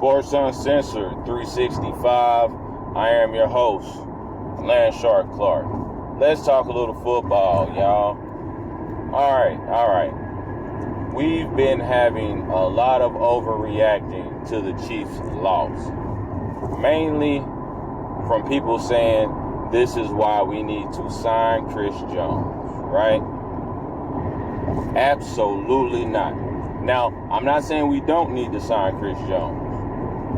Sports Uncensored 365. I am your host, Landshark Clark. Let's talk a little football, y'all. All right. We've been having a lot of overreacting to the Chiefs' loss. Mainly from people saying this is why we need to sign Chris Jones, right? Absolutely not. Now, I'm not saying we don't need to sign Chris Jones.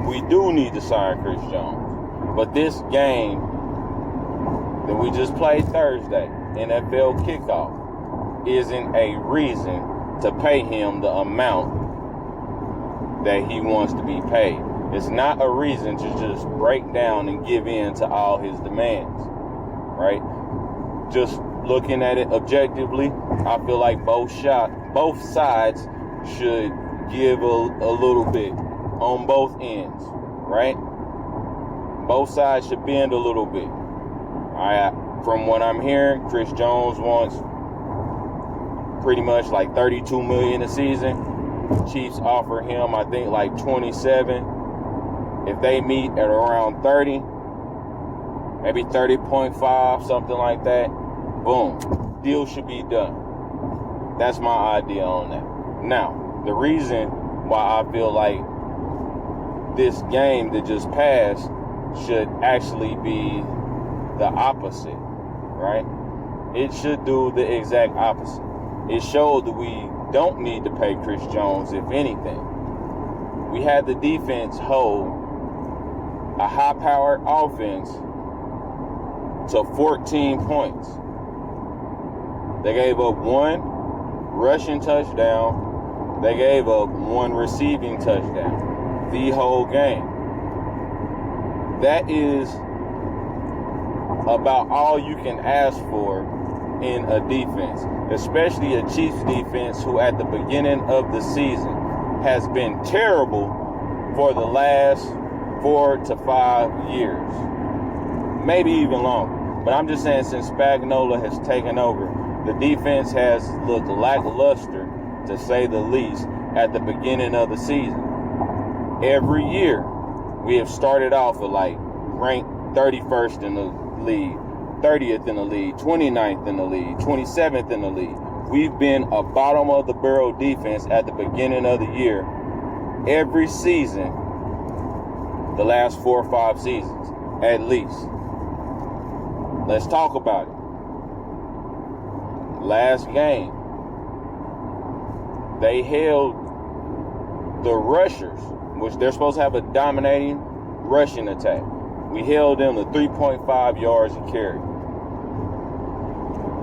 We do need to sign Chris Jones. But this game that we just played Thursday, NFL kickoff, isn't a reason to pay him the amount that he wants to be paid. It's not a reason to just break down and give in to all his demands, right? Just looking at it objectively, I feel like both sides should give a little bit on both ends, right? Both sides should bend a little bit. From what I'm hearing, Chris Jones wants pretty much like $32 million a season. Chiefs offer him, I think, like 27. If they meet at around 30, maybe 30.5, something like that, boom, deal should be done. That's my idea on that. Now, the reason why I feel like this game that just passed should actually be the opposite, right? It should do the exact opposite. It showed that we don't need to pay Chris Jones, if anything. We had the defense hold a high-powered offense to 14 points. They gave up one rushing touchdown. They gave up one receiving touchdown the whole game. That is about all you can ask for in a defense, especially a Chiefs defense who at the beginning of the season has been terrible for the last 4 to 5 years, maybe even longer. But I'm just saying, since Spagnuolo has taken over, the defense has looked lackluster, to say the least, at the beginning of the season. Every year, we have started off with like ranked 31st in the league, 30th in the league, 29th in the league, 27th in the league. We've been a bottom of the barrel defense at the beginning of the year every season, the last 4 or 5 seasons, at least. Let's talk about it. Last game, they held the rushers, which they're supposed to have a dominating rushing attack. We held them to 3.5 yards a carry.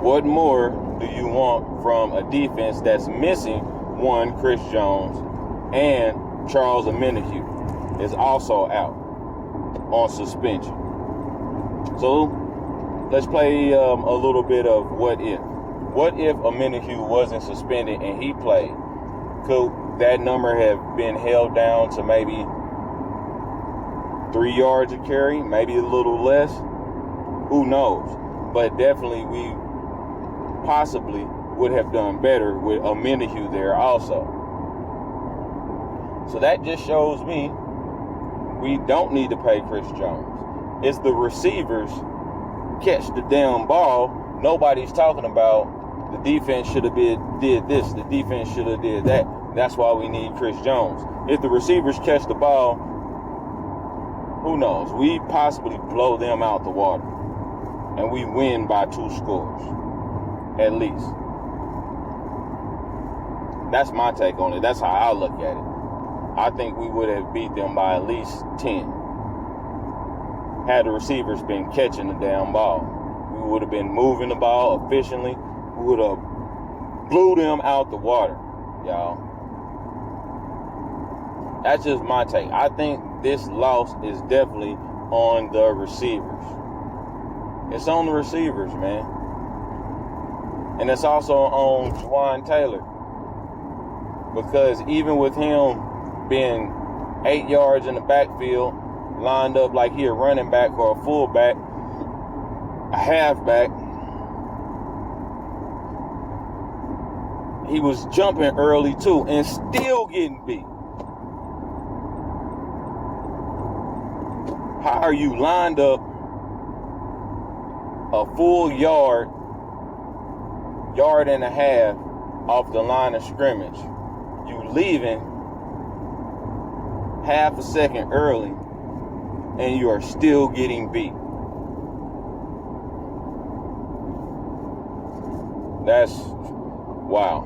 What more do you want from a defense that's missing one, Chris Jones, and Charles Omenihu is also out on suspension? So let's play a little bit of what if. What if Omenihu wasn't suspended and he played? Could that number have been held down to maybe 3 yards a carry, maybe a little less? Who knows? But definitely we possibly would have done better with Omenihu there also. So that just shows me we don't need to pay Chris Jones. It's the receivers catch the damn ball. Nobody's talking about the defense should have did this, the defense should have did that. That's why we need Chris Jones. If the receivers catch the ball, who knows? We possibly blow them out the water. And we win by 2 scores. At least. That's my take on it. That's how I look at it. I think we would have beat them by at least 10. Had the receivers been catching the damn ball. We would have been moving the ball efficiently. We would have blew them out the water, y'all. That's just my take. I think this loss is definitely on the receivers. It's on the receivers, man. And it's also on Juwan Taylor. Because even with him being 8 yards in the backfield, lined up like he a running back or a fullback, a halfback, he was jumping early too and still getting beat. How are you lined up a full yard and a half off the line of scrimmage? You leaving half a second early, and you are still getting beat. That's wow.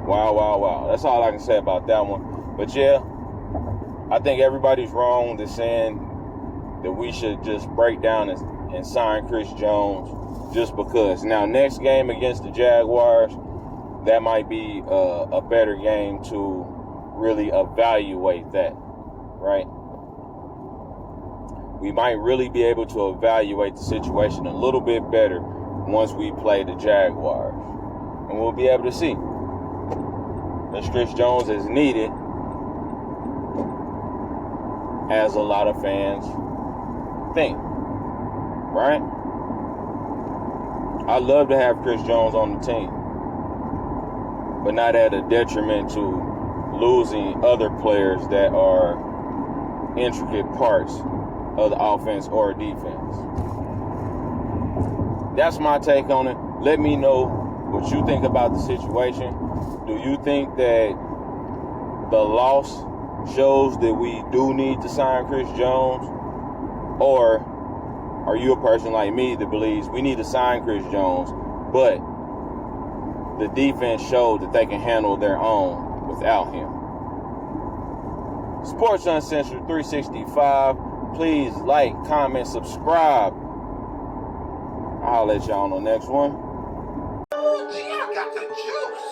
Wow. That's all I can say about that one. But yeah, I think everybody's wrong to saying that we should just break down and sign Chris Jones just because. Now, next game against the Jaguars, that might be a better game to really evaluate that, right? We might really be able to evaluate the situation a little bit better once we play the Jaguars. And we'll be able to see if Chris Jones is needed, as a lot of fans think, right? I'd love to have Chris Jones on the team, but not at a detriment to losing other players that are intricate parts of the offense or defense. That's my take on it. Let me know what you think about the situation. Do you think that the loss shows that we do need to sign Chris Jones? Or are you a person like me that believes we need to sign Chris Jones, but the defense showed that they can handle their own without him? Sports Uncensored 365. Please like, comment, subscribe. I'll let y'all on the next one. Oh, gee, I got the juice.